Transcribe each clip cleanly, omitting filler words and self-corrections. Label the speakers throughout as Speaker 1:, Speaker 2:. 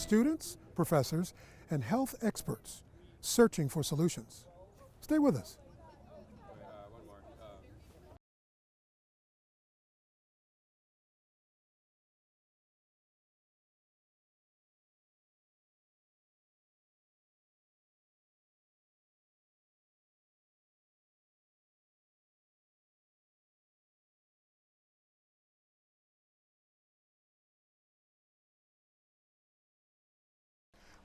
Speaker 1: students, professors, and health experts searching for solutions. Stay with us.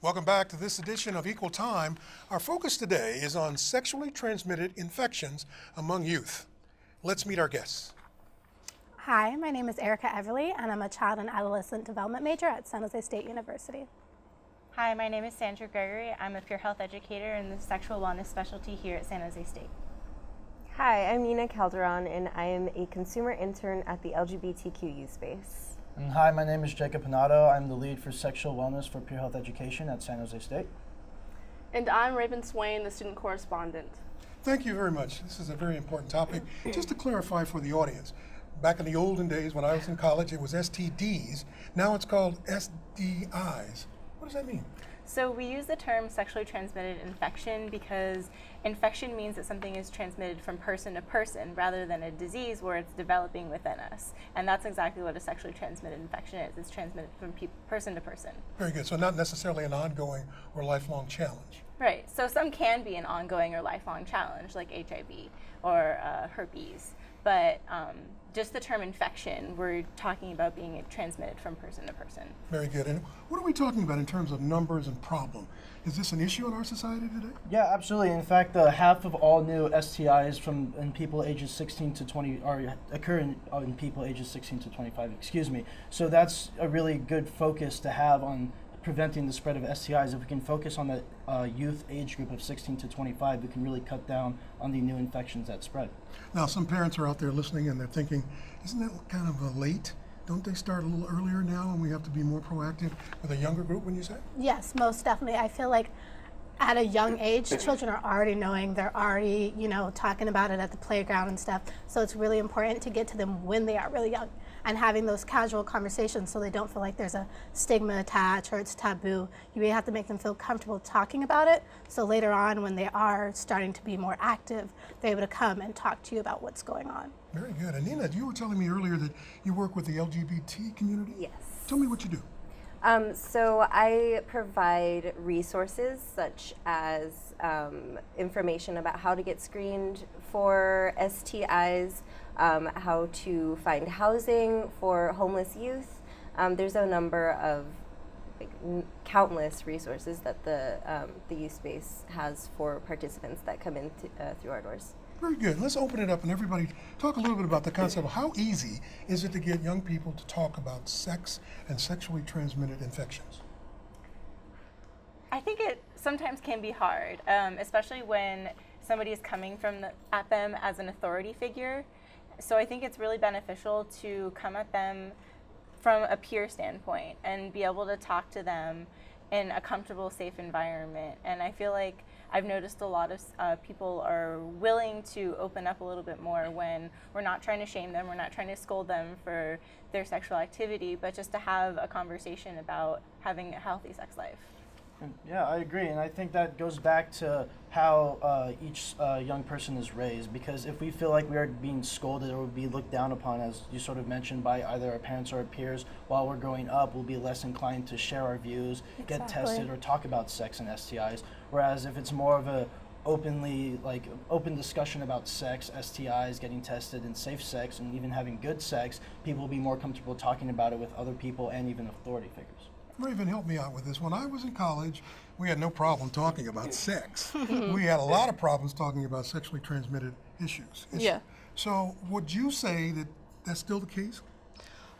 Speaker 1: Welcome back to this edition of Equal Time. Our focus today is on sexually transmitted infections among youth. Let's meet our guests.
Speaker 2: Hi, my name is Erica Everly, and I'm a child and adolescent development major at San Jose State University.
Speaker 3: Hi, my name is Sandra Gregory. I'm a peer health educator in the sexual wellness specialty here at San Jose State.
Speaker 4: Hi, I'm Nina Calderon, and I am a consumer intern at the LGBTQ youth space.
Speaker 5: And hi, my name is Jacob Pinato. I'm the lead for sexual wellness for peer health education at San Jose State.
Speaker 6: And I'm Raven Swain, the student correspondent.
Speaker 1: Thank you very much. This is a very important topic. Just to clarify for the audience, back in the olden days when I was in college, it was STDs. Now it's called SDIs. What does that mean?
Speaker 3: So we use the term sexually transmitted infection because infection means that something is transmitted from person to person rather than a disease where it's developing within us. And that's exactly what a sexually transmitted infection is. It's transmitted from person to person.
Speaker 1: Very good. So not necessarily an ongoing or lifelong challenge.
Speaker 3: Right. So some can be an ongoing or lifelong challenge like HIV or herpes. But just the term infection, we're talking about being transmitted from person to person.
Speaker 1: Very good. And what are we talking about in terms of numbers and problem? Is this an issue in our society today?
Speaker 5: Yeah, absolutely. In fact, half of all new STIs in people ages 16 to 20 occur in people ages 16 to 25. Excuse me. So that's a really good focus to have on preventing the spread of STIs. If we can focus on the youth age group of 16 to 25, we can really cut down on the new infections that spread.
Speaker 1: Now, some parents are out there listening and they're thinking, isn't that kind of late? Don't they start a little earlier now and we have to be more proactive with a younger group, when you say?
Speaker 2: Yes, most definitely. I feel like at a young age, children are already knowing, they're already, talking about it at the playground and stuff. So it's really important to get to them when they are really young and having those casual conversations so they don't feel like there's a stigma attached or it's taboo. You really have to make them feel comfortable talking about it. So later on, when they are starting to be more active, they're able to come and talk to you about what's going on.
Speaker 1: Very good. And Nina, you were telling me earlier that you work with the LGBT community?
Speaker 4: Yes.
Speaker 1: Tell me what you do.
Speaker 4: So I provide resources such as information about how to get screened for STIs, how to find housing for homeless youth. There's a number of countless resources that the youth space has for participants that come in through our doors.
Speaker 1: Very good. Let's open it up and everybody talk a little bit about the concept of how easy is it to get young people to talk about sex and sexually transmitted infections?
Speaker 3: I think it sometimes can be hard, especially when somebody is coming at them as an authority figure. So I think it's really beneficial to come at them from a peer standpoint and be able to talk to them in a comfortable, safe environment. And I feel like I've noticed a lot of people are willing to open up a little bit more when we're not trying to shame them, we're not trying to scold them for their sexual activity, but just to have a conversation about having a healthy sex life.
Speaker 5: Yeah, I agree, and I think that goes back to how each young person is raised, because if we feel like we are being scolded or be looked down upon, as you sort of mentioned, by either our parents or our peers while we're growing up, we'll be less inclined to share our views, get tested, or talk about sex and STIs, whereas if it's more of a open discussion about sex, STIs, getting tested, and safe sex, and even having good sex, people will be more comfortable talking about it with other people and even authority figures.
Speaker 1: Raven, help me out with this. When I was in college, we had no problem talking about sex. We had a lot of problems talking about sexually transmitted issues.
Speaker 6: Yeah.
Speaker 1: So would you say that that's still the case?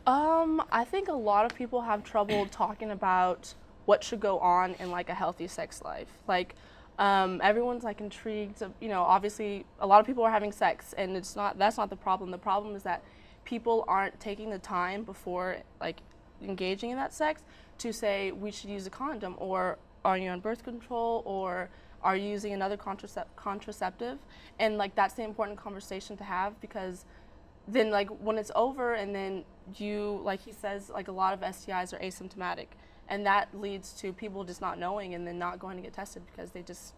Speaker 6: I think a lot of people have trouble talking about what should go on in like a healthy sex life. Like everyone's like intrigued, obviously a lot of people are having sex and that's not the problem. The problem is that people aren't taking the time before like engaging in that sex to say we should use a condom, or are you on birth control, or are you using another contraceptive? And like that's the important conversation to have, because then like when it's over and then you, like he says, like a lot of STIs are asymptomatic. and that leads to people just not knowing and then not going to get tested because they just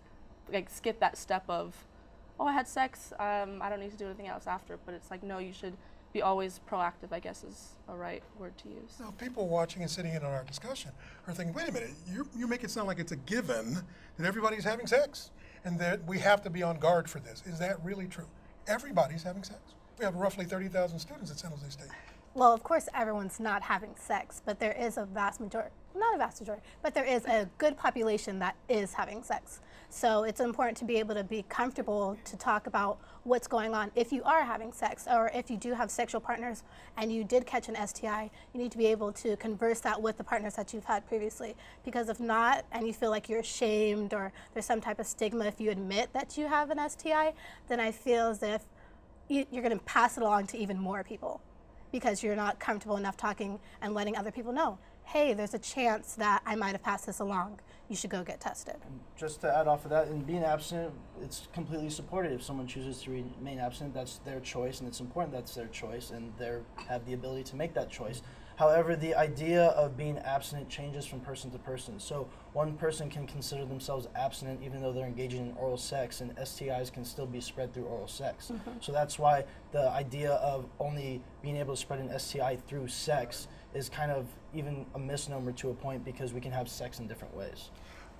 Speaker 6: like skip that step of, oh, I had sex, I don't need to do anything else after. But it's like, no, you should be always proactive, I guess is a right word to use.
Speaker 1: Now, people watching and sitting in on our discussion are thinking, wait a minute, you make it sound like it's a given that everybody's having sex and that we have to be on guard for this. Is that really true? Everybody's having sex. We have roughly 30,000 students at San Jose State.
Speaker 2: Well, of course, everyone's not having sex, but there is a vast majority, not a vast majority, but there is a good population that is having sex. So it's important to be able to be comfortable to talk about what's going on if you are having sex, or if you do have sexual partners and you did catch an STI, you need to be able to converse that with the partners that you've had previously. Because if not, and you feel like you're ashamed or there's some type of stigma if you admit that you have an STI, then I feel as if you're going to pass it along to even more people, because you're not comfortable enough talking and letting other people know, hey, there's a chance that I might have passed this along. You should go get tested.
Speaker 5: Just to add off of that, and being abstinent, it's completely supported. If someone chooses to remain abstinent, that's their choice, and it's important that's their choice, and they have the ability to make that choice. However, the idea of being abstinent changes from person to person. So one person can consider themselves abstinent even though they're engaging in oral sex, and STIs can still be spread through oral sex. So that's why the idea of only being able to spread an STI through sex is kind of even a misnomer to a point, because we can have sex in different ways.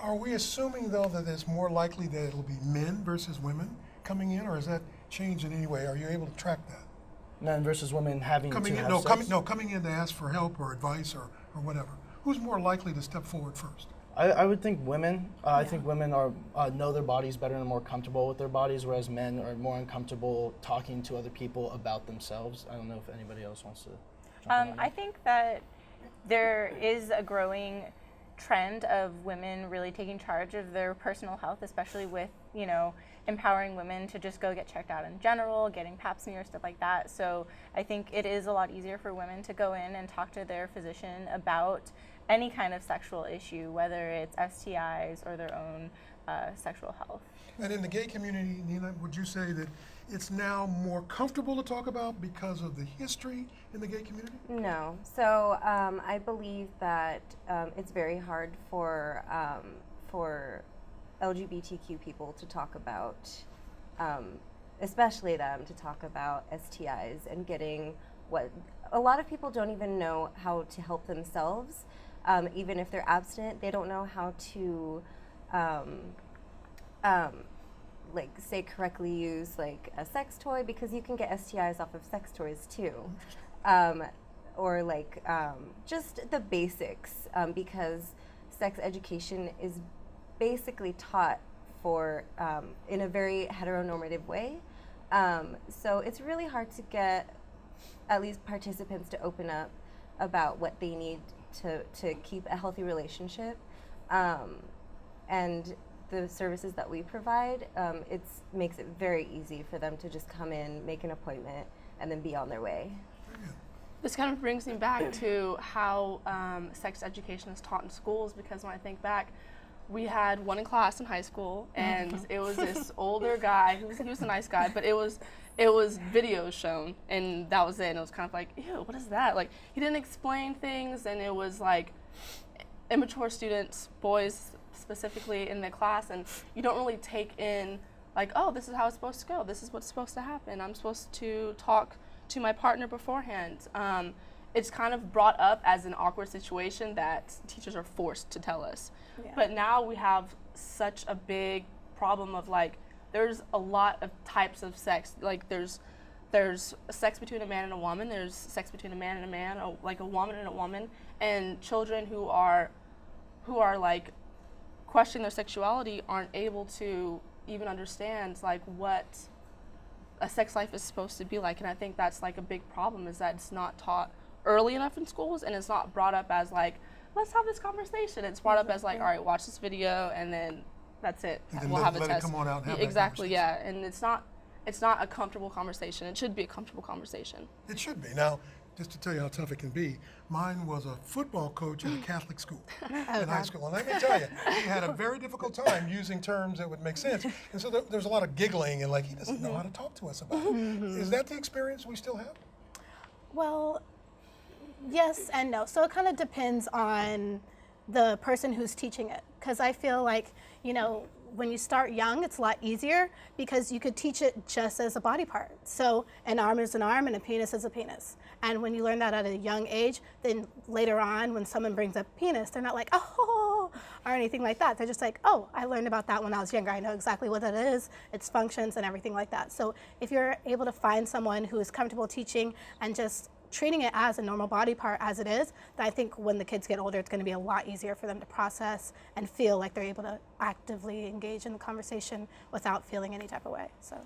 Speaker 1: Are we assuming, though, that it's more likely that it'll be men versus women coming in, or has that changed in any way? Are you able to track that?
Speaker 5: Men versus women having
Speaker 1: Coming
Speaker 5: to
Speaker 1: in,
Speaker 5: have
Speaker 1: no,
Speaker 5: sex?
Speaker 1: coming in to ask for help or advice or whatever. Who's more likely to step forward first?
Speaker 5: I would think women. I think women are know their bodies better and are more comfortable with their bodies, whereas men are more uncomfortable talking to other people about themselves. I don't know if anybody else wants to jump in on
Speaker 3: I
Speaker 5: that.
Speaker 3: think that there is a growing trend of women really taking charge of their personal health, especially with, empowering women to just go get checked out in general, getting pap smear, stuff like that. So I think it is a lot easier for women to go in and talk to their physician about any kind of sexual issue, whether it's STIs or their own sexual health.
Speaker 1: And in the gay community, Nina, would you say that it's now more comfortable to talk about because of the history in the gay community?
Speaker 4: No. So I believe that it's very hard for LGBTQ people to talk about, especially them, to talk about STIs and getting what a lot of people don't even know how to help themselves. Even if they're abstinent, they don't know how to like say correctly use like a sex toy, because you can get STIs off of sex toys too. Or like just the basics, because sex education is basically taught for in a very heteronormative way. So it's really hard to get at least participants to open up about what they need to keep a healthy relationship. And the services that we provide, it makes it very easy for them to just come in, make an appointment, and then be on their way.
Speaker 6: This kind of brings me back to how sex education is taught in schools, because when I think back, we had one in class in high school, and it was this older guy. He was a nice guy, but it was videos shown, and that was it. And it was kind of like, ew, what is that? Like, he didn't explain things, and it was like immature students, boys specifically, in the class, and you don't really take in like, oh, this is how it's supposed to go. This is what's supposed to happen. I'm supposed to talk to my partner beforehand. It's kind of brought up as an awkward situation that teachers are forced to tell us.
Speaker 2: Yeah.
Speaker 6: But now we have such a big problem of like, there's a lot of types of sex. Like there's sex between a man and a woman. There's sex between a man and a man, like a woman and a woman, and children who are like questioning their sexuality aren't able to even understand like what a sex life is supposed to be like. And I think that's like a big problem, is that it's not taught early enough in schools, and it's not brought up as like, let's have this conversation. It's brought up as like, all right, watch this video, and then that's it.
Speaker 1: And then
Speaker 6: we'll have a
Speaker 1: let
Speaker 6: test.
Speaker 1: it come on out and have
Speaker 6: Exactly,
Speaker 1: that
Speaker 6: yeah. And it's not a comfortable conversation. It should be a comfortable conversation.
Speaker 1: It should be. Now, just to tell you how tough it can be, mine was a football coach at a Catholic school in high school. And let me tell you, he had a very difficult time using terms that would make sense. And so there's a lot of giggling and like, he doesn't know how to talk to us about it. Is that the experience we still have?
Speaker 2: Well, yes and no. So it kind of depends on the person who's teaching it. Because I feel like, when you start young, it's a lot easier because you could teach it just as a body part. So an arm is an arm and a penis is a penis. And when you learn that at a young age, then later on when someone brings up penis, they're not like, oh, or anything like that. They're just like, oh, I learned about that when I was younger. I know exactly what that is, its functions and everything like that. So if you're able to find someone who is comfortable teaching and just treating it as a normal body part as it is, then I think when the kids get older, it's going to be a lot easier for them to process and feel like they're able to actively engage in the conversation without feeling any type of way. So.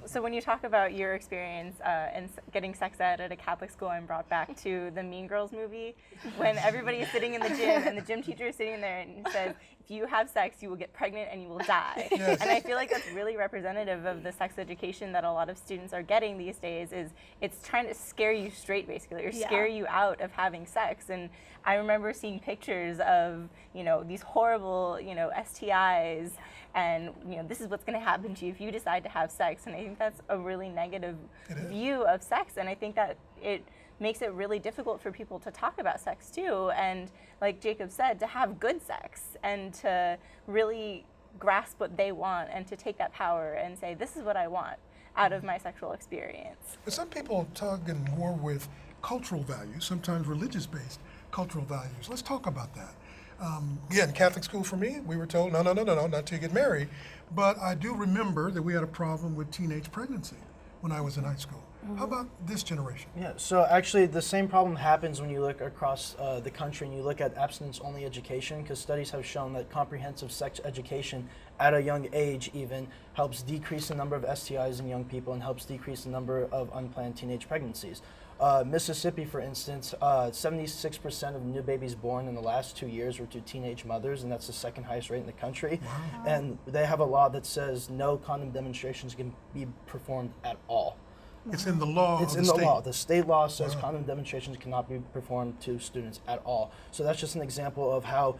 Speaker 3: So when you talk about your experience in getting sex ed at a Catholic school, I'm brought back to the Mean Girls movie when everybody is sitting in the gym and the gym teacher is sitting there and says, if you have sex, you will get pregnant and you will die.
Speaker 1: Yes.
Speaker 3: And I feel like that's really representative of the sex education that a lot of students are getting these days. Is it's trying to scare you straight, basically, or scare you out of having sex. And I remember seeing pictures of, these horrible, STIs, and this is what's going to happen to you if you decide to have sex. And I think that's a really negative view of sex, and I think that it makes it really difficult for people to talk about sex too, and like Jacob said, to have good sex and to really grasp what they want and to take that power and say, this is what I want out of my sexual experience.
Speaker 1: But some people tug and war with cultural values, sometimes religious-based cultural values. Let's talk about that. Again, Catholic school for me, we were told, no, not till you get married. But I do remember that we had a problem with teenage pregnancy when I was in high school. How about this generation?
Speaker 5: Yeah, so actually the same problem happens when you look across the country and you look at abstinence-only education, because studies have shown that comprehensive sex education at a young age even helps decrease the number of STIs in young people and helps decrease the number of unplanned teenage pregnancies. Mississippi, for instance, 76% of new babies born in the last 2 years were to teenage mothers, and that's the second highest rate in the country. Wow. And they have a law that says no condom demonstrations can be performed at all.
Speaker 1: It's in the law.
Speaker 5: It's in the law. The state law says condom demonstrations cannot be performed to students at all. So that's just an example of how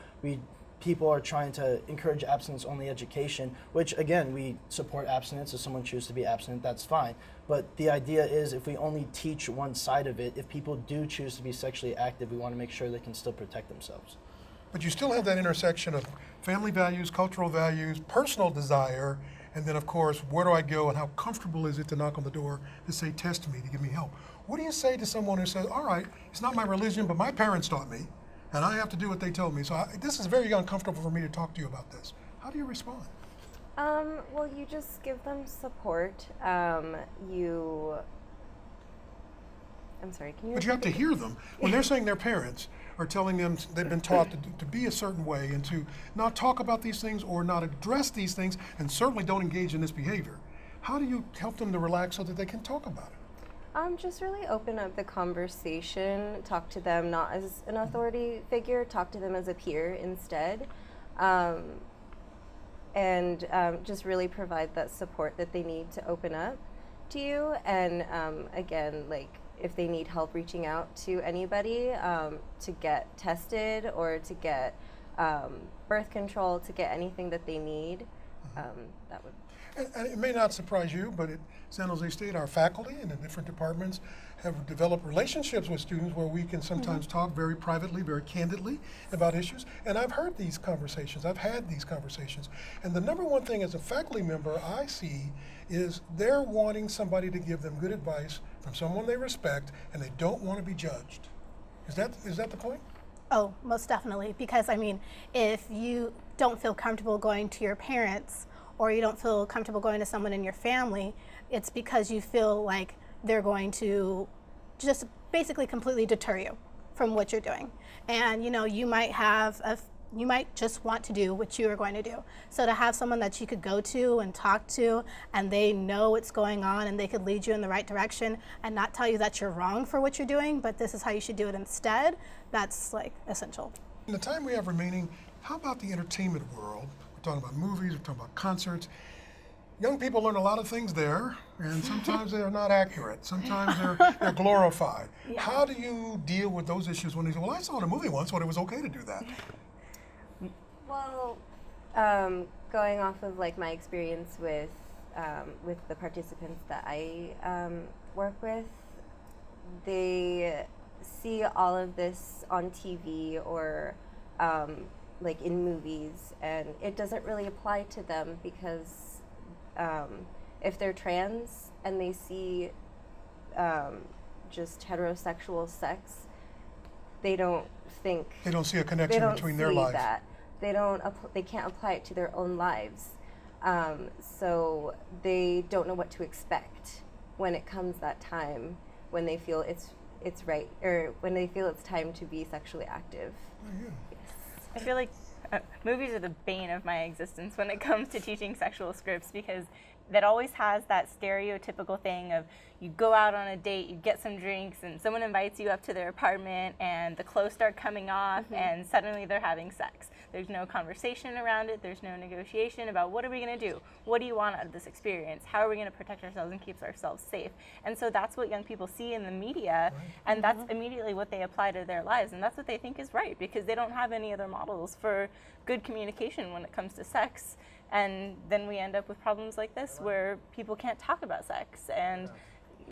Speaker 5: people are trying to encourage abstinence-only education, which again, we support abstinence. If someone chooses to be abstinent, that's fine. But the idea is if we only teach one side of it, if people do choose to be sexually active, we want to make sure they can still protect themselves.
Speaker 1: But you still have that intersection of family values, cultural values, personal desire, and then of course, where do I go and how comfortable is it to knock on the door to say, test me, to give me help? What do you say to someone who says, all right, it's not my religion, but my parents taught me, and I have to do what they told me. So this is very uncomfortable for me to talk to you about this. How do you respond?
Speaker 4: Well, you just give them support. I'm sorry, can you
Speaker 1: But you have to hear them. When they're saying their parents are telling them they've been taught to be a certain way and to not talk about these things or not address these things and certainly don't engage in this behavior. How do you help them to relax so that they can talk about it?
Speaker 4: Just really open up the conversation, talk to them not as an authority figure, talk to them as a peer instead, and just really provide that support that they need to open up to you. And again, like if they need help reaching out to anybody to get tested or to get birth control, to get anything that they need, that would.
Speaker 1: And it may not surprise you, but at San Jose State, our faculty and the different departments have developed relationships with students where we can sometimes talk very privately, very candidly about issues. And I've heard these conversations, I've had these conversations. And the number one thing as a faculty member I see is they're wanting somebody to give them good advice from someone they respect, and they don't want to be judged. Is that the point?
Speaker 2: Oh, most definitely. Because I mean, if you don't feel comfortable going to your parents or you don't feel comfortable going to someone in your family, it's because you feel like they're going to just basically completely deter you from what you're doing. And you might just want to do what you are going to do. So to have someone that you could go to and talk to and they know what's going on and they could lead you in the right direction and not tell you that you're wrong for what you're doing, but this is how you should do it instead, that's like essential.
Speaker 1: In the time we have remaining, how about the entertainment world? We're talking about movies, we're talking about concerts. Young people learn a lot of things there, and sometimes they're not accurate. Sometimes they're glorified. Yeah. How do you deal with those issues when they say, well, I saw in a movie once when it was okay to do that?
Speaker 4: Well, going off of like my experience with the participants that I work with, they see all of this on TV or like in movies, and it doesn't really apply to them because if they're trans and they see just heterosexual sex, they don't think
Speaker 1: They don't see a
Speaker 4: they
Speaker 1: connection
Speaker 4: don't
Speaker 1: between
Speaker 4: see
Speaker 1: their lives.
Speaker 4: that. They don't. They can't apply it to their own lives, so they don't know what to expect when it comes that time when they feel it's right, or when they feel it's time to be sexually active.
Speaker 3: I feel like movies are the bane of my existence when it comes to teaching sexual scripts, because that always has that stereotypical thing of you go out on a date, you get some drinks, and someone invites you up to their apartment, and the clothes start coming off, and suddenly they're having sex. There's no conversation around it. There's no negotiation about what are we going to do? What do you want out of this experience? How are we going to protect ourselves and keep ourselves safe? And so that's what young people see in the media, and that's immediately what they apply to their lives, and that's what they think is right, because they don't have any other models for good communication when it comes to sex. And then we end up with problems like this where people can't talk about sex, and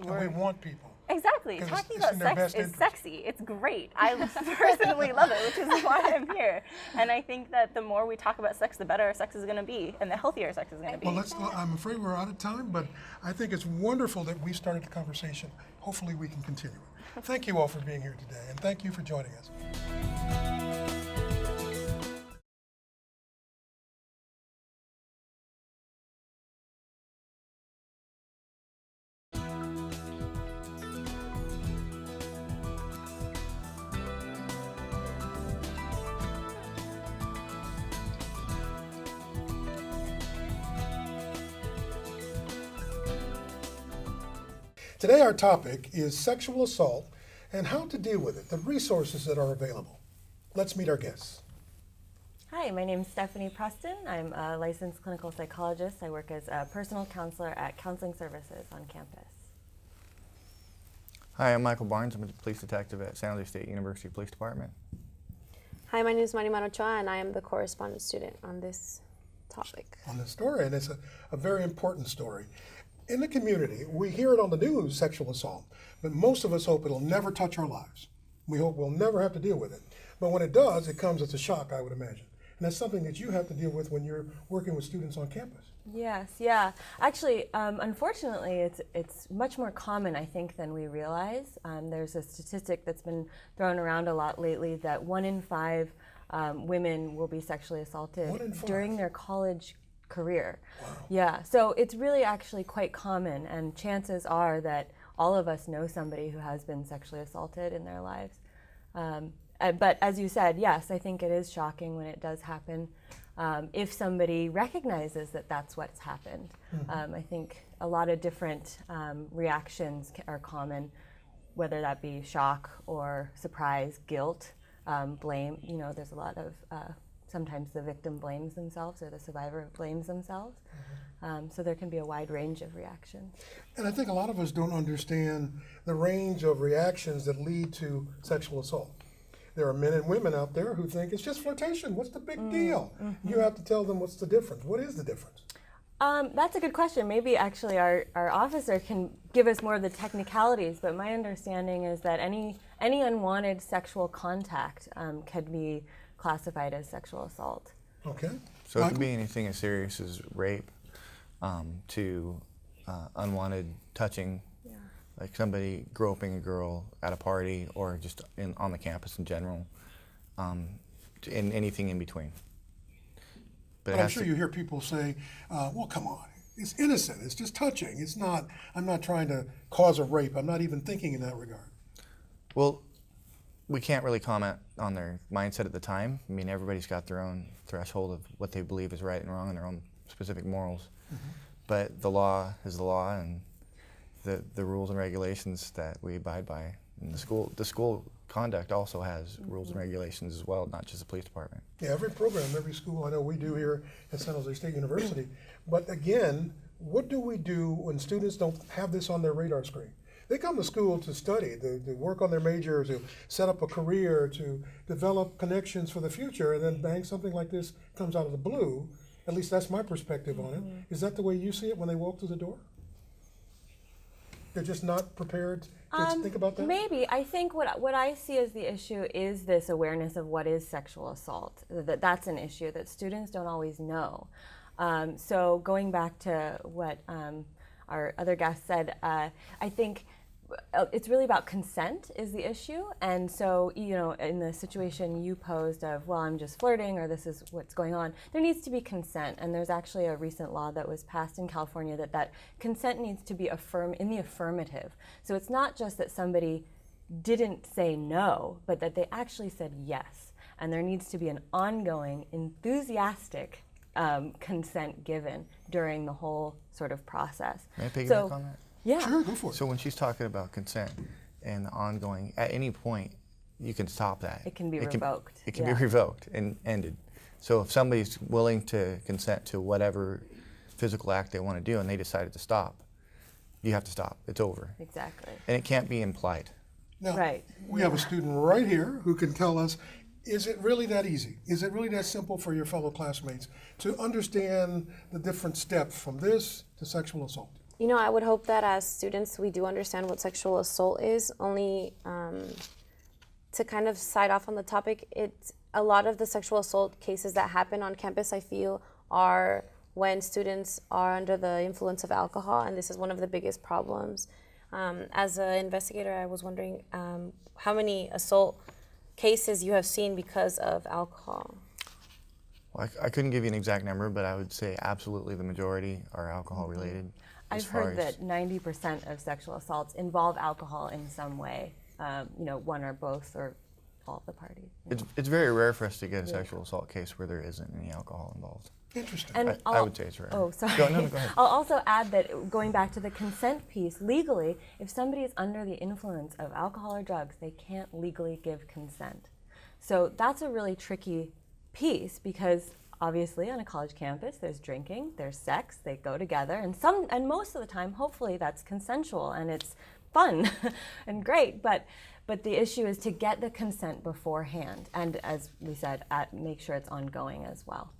Speaker 1: And we want people.
Speaker 3: exactly,
Speaker 1: 'Cause
Speaker 3: talking
Speaker 1: it's in their
Speaker 3: about
Speaker 1: best
Speaker 3: sex is
Speaker 1: interest.
Speaker 3: sexy. It's great. I personally love it, which is why I'm here. And I think that the more we talk about sex, the better our sex is going to be, and the healthier sex is going to be.
Speaker 1: Well, I'm afraid we're out of time, but I think it's wonderful that we started the conversation. Hopefully we can continue it. Thank you all for being here today, and thank you for joining us. Today our topic is sexual assault and how to deal with it, the resources that are available. Let's meet our guests.
Speaker 7: Hi, my name is Stephanie Preston. I'm a licensed clinical psychologist. I work as a personal counselor at Counseling Services on campus.
Speaker 8: Hi, I'm Michael Barnes. I'm a police detective at San Jose State University Police Department.
Speaker 9: Hi, my name is Marimar Ochoa, and I am the correspondent student on this topic.
Speaker 1: On this story, and it's a very important story. In the community, we hear it on the news, sexual assault, but most of us hope it'll never touch our lives. We hope we'll never have to deal with it. But when it does, it comes as a shock, I would imagine. And that's something that you have to deal with when you're working with students on campus.
Speaker 7: Yes, yeah. Actually, unfortunately, it's much more common, I think, than we realize. There's a statistic that's been thrown around a lot lately that 1 in 5 women will be sexually assaulted
Speaker 1: 1 in 5?
Speaker 7: during their college career.
Speaker 1: Wow.
Speaker 7: Yeah, so it's really actually quite common, and chances are that all of us know somebody who has been sexually assaulted in their lives. But as you said, yes, I think it is shocking when it does happen. If somebody recognizes that that's what's happened, I think a lot of different reactions are common, whether that be shock or surprise, guilt, blame. You know, there's a lot of sometimes the victim blames themselves or the survivor blames themselves. So there can be a wide range of reactions.
Speaker 1: And I think a lot of us don't understand the range of reactions that lead to sexual assault. There are men and women out there who think it's just flirtation. What's the big deal? You have to tell them what's the difference. What is the difference?
Speaker 7: That's a good question. Maybe actually our officer can give us more of the technicalities, but my understanding is that any unwanted sexual contact can be classified as sexual assault.
Speaker 1: Okay.
Speaker 8: So it
Speaker 1: Michael?
Speaker 8: could be anything as serious as rape to unwanted touching, like somebody groping a girl at a party or just on the campus in general, and anything in between. But it
Speaker 1: I'm
Speaker 8: has
Speaker 1: sure
Speaker 8: to-
Speaker 1: you hear people say, well, come on, it's innocent, it's just touching. It's not, I'm not trying to cause a rape. I'm not even thinking in that regard.
Speaker 8: Well, we can't really comment on their mindset at the time. I mean, everybody's got their own threshold of what they believe is right and wrong and their own specific morals. But the law is the law, and the rules and regulations that we abide by. And the school conduct also has rules and regulations as well, not just the police department.
Speaker 1: Yeah, every program, every school, I know we do here at San Jose State University. But again, what do we do when students don't have this on their radar screen? They come to school to study, to work on their major, to set up a career, to develop connections for the future, and then bang, something like this comes out of the blue. At least that's my perspective on it. Is that the way you see it when they walk through the door? They're just not prepared to think about that?
Speaker 7: Maybe. I think what I see as the issue is this awareness of what is sexual assault. That's an issue that students don't always know. So going back to what our other guest said, I think it's really about consent is the issue. And so, you know, in the situation you posed of, well, I'm just flirting or this is what's going on, there needs to be consent. And there's actually a recent law that was passed in California that consent needs to be in the affirmative. So it's not just that somebody didn't say no, but that they actually said yes. And there needs to be an ongoing, enthusiastic consent given during the whole sort of process.
Speaker 8: May I piggyback on that?
Speaker 7: Yeah.
Speaker 1: Sure, go for it.
Speaker 8: So when she's talking about consent and ongoing, at any point, you can stop that.
Speaker 7: It can be revoked.
Speaker 8: It can
Speaker 7: Yeah.
Speaker 8: be revoked and ended. So if somebody's willing to consent to whatever physical act they want to do and they decided to stop, you have to stop. It's over.
Speaker 7: Exactly.
Speaker 8: And it can't be implied.
Speaker 1: Now,
Speaker 7: Right.
Speaker 1: we have a student right here who can tell us, is it really that easy? Is it really that simple for your fellow classmates to understand the different steps from this to sexual assault?
Speaker 9: You know, I would hope that as students we do understand what sexual assault is. Only to kind of side off on the topic, a lot of the sexual assault cases that happen on campus, I feel, are when students are under the influence of alcohol, and this is one of the biggest problems. As an investigator, I was wondering how many assault cases you have seen because of alcohol.
Speaker 8: Well, I couldn't give you an exact number, but I would say absolutely the majority are alcohol related.
Speaker 7: I've heard that 90% of sexual assaults involve alcohol in some way, you know, one or both or all of the parties.
Speaker 8: It's very rare for us to get a sexual assault case where there isn't any alcohol involved.
Speaker 1: Interesting.
Speaker 7: And
Speaker 8: I would say it's rare.
Speaker 7: Oh, sorry.
Speaker 8: No, go ahead.
Speaker 7: I'll also add that going back to the consent piece, legally, if somebody is under the influence of alcohol or drugs, they can't legally give consent. So that's a really tricky piece because obviously on a college campus there's drinking, there's sex, they go together, and most of the time hopefully that's consensual and it's fun and great, but the issue is to get the consent beforehand and, as we said, make sure it's ongoing as well.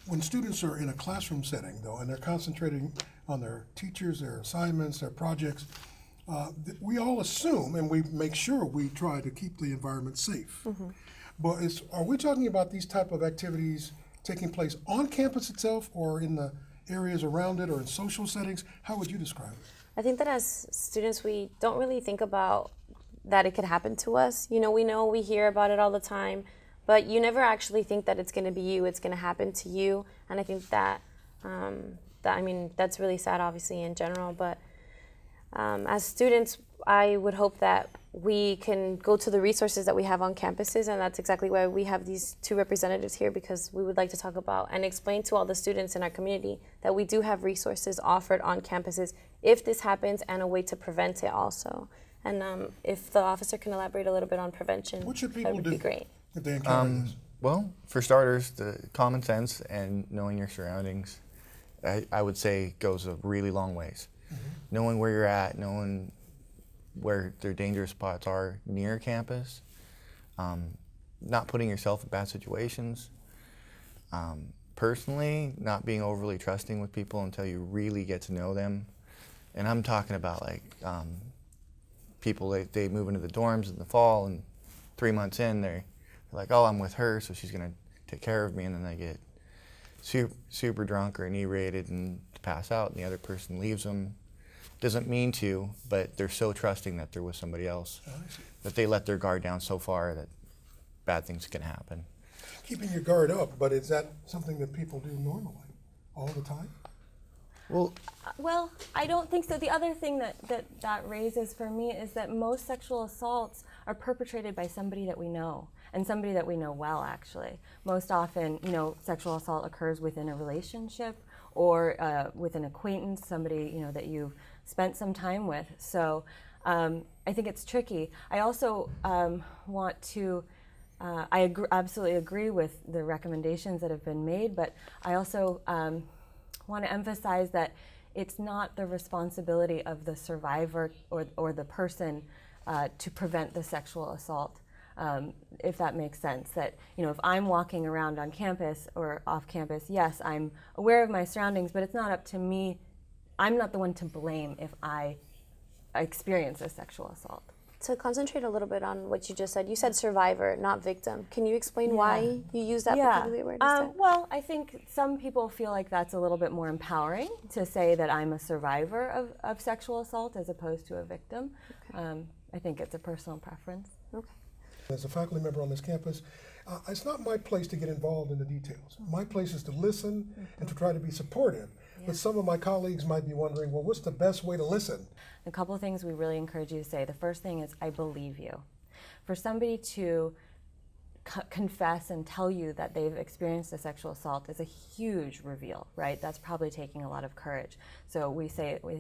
Speaker 1: When students are in a classroom setting, though, and they're concentrating on their teachers, their assignments, their projects, we all assume, and we make sure we try to keep the environment safe.
Speaker 9: Mm-hmm.
Speaker 1: But are we talking about these type of activities taking place on campus itself or in the areas around it or in social settings? How would you describe it?
Speaker 9: I think that as students, we don't really think about that it could happen to us. You know, we hear about it all the time, but you never actually think that it's going to be you, it's going to happen to you. And I think that, I mean, that's really sad, obviously, in general. But as students, I would hope that we can go to the resources that we have on campuses, and that's exactly why we have these two representatives here, because we would like to talk about and explain to all the students in our community that we do have resources offered on campuses if this happens, and a way to prevent it also. And if the officer can elaborate a little bit on prevention,
Speaker 1: What should
Speaker 9: that
Speaker 1: people
Speaker 9: would
Speaker 1: do
Speaker 9: be great.
Speaker 1: if they encounter this?
Speaker 8: Well, for starters, the common sense and knowing your surroundings, I would say goes a really long ways. Knowing where you're at, knowing where their dangerous spots are near campus, not putting yourself in bad situations. Personally, not being overly trusting with people until you really get to know them. And I'm talking about like people, they move into the dorms in the fall, and 3 months in, they're like, oh, I'm with her, so she's gonna take care of me, and then they get super drunk or inebriated and pass out, and the other person leaves them. Doesn't mean to, but they're so trusting that they're with somebody else that they let their guard down so far that bad things can happen.
Speaker 1: Keeping your guard up, but is that something that people do normally, all the time?
Speaker 7: Well, I don't think so. The other thing that raises for me is that most sexual assaults are perpetrated by somebody that we know, and somebody that we know well, actually. Most often, you know, sexual assault occurs within a relationship or with an acquaintance, somebody, you know, that you've spent some time with. So I think it's tricky. I also want to, absolutely agree with the recommendations that have been made, but I also want to emphasize that it's not the responsibility of the survivor or the person to prevent the sexual assault, if that makes sense. That, you know, if I'm walking around on campus or off campus, yes, I'm aware of my surroundings, but it's not up to me. I'm not the one to blame if I experience a sexual assault.
Speaker 9: To concentrate a little bit on what you just said, you said survivor, not victim. Can you explain why you use that particular word instead?
Speaker 7: Well, I think some people feel like that's a little bit more empowering to say that I'm a survivor of sexual assault as opposed to a victim. I think it's a personal preference.
Speaker 9: Okay.
Speaker 1: As a faculty member on this campus, it's not my place to get involved in the details. My place is to listen and to try to be supportive. But some of my colleagues might be wondering, well, what's the best way to listen?
Speaker 7: A couple of things we really encourage you to say. The first thing is, I believe you. For somebody to confess and tell you that they've experienced a sexual assault is a huge reveal, right? That's probably taking a lot of courage. So we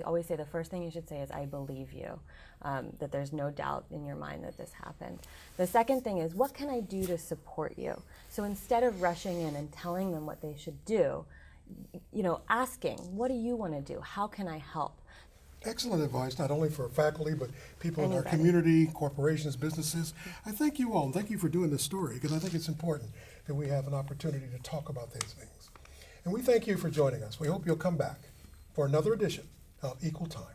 Speaker 7: always say the first thing you should say is, I believe you, that there's no doubt in your mind that this happened. The second thing is, what can I do to support you? So instead of rushing in and telling them what they should do, asking, what do you want to do? How can I help?
Speaker 1: Excellent advice, not only for faculty, but people in our community, corporations, businesses. I thank you all, and thank you for doing this story, because I think it's important that we have an opportunity to talk about these things. And we thank you for joining us. We hope you'll come back for another edition of Equal Time.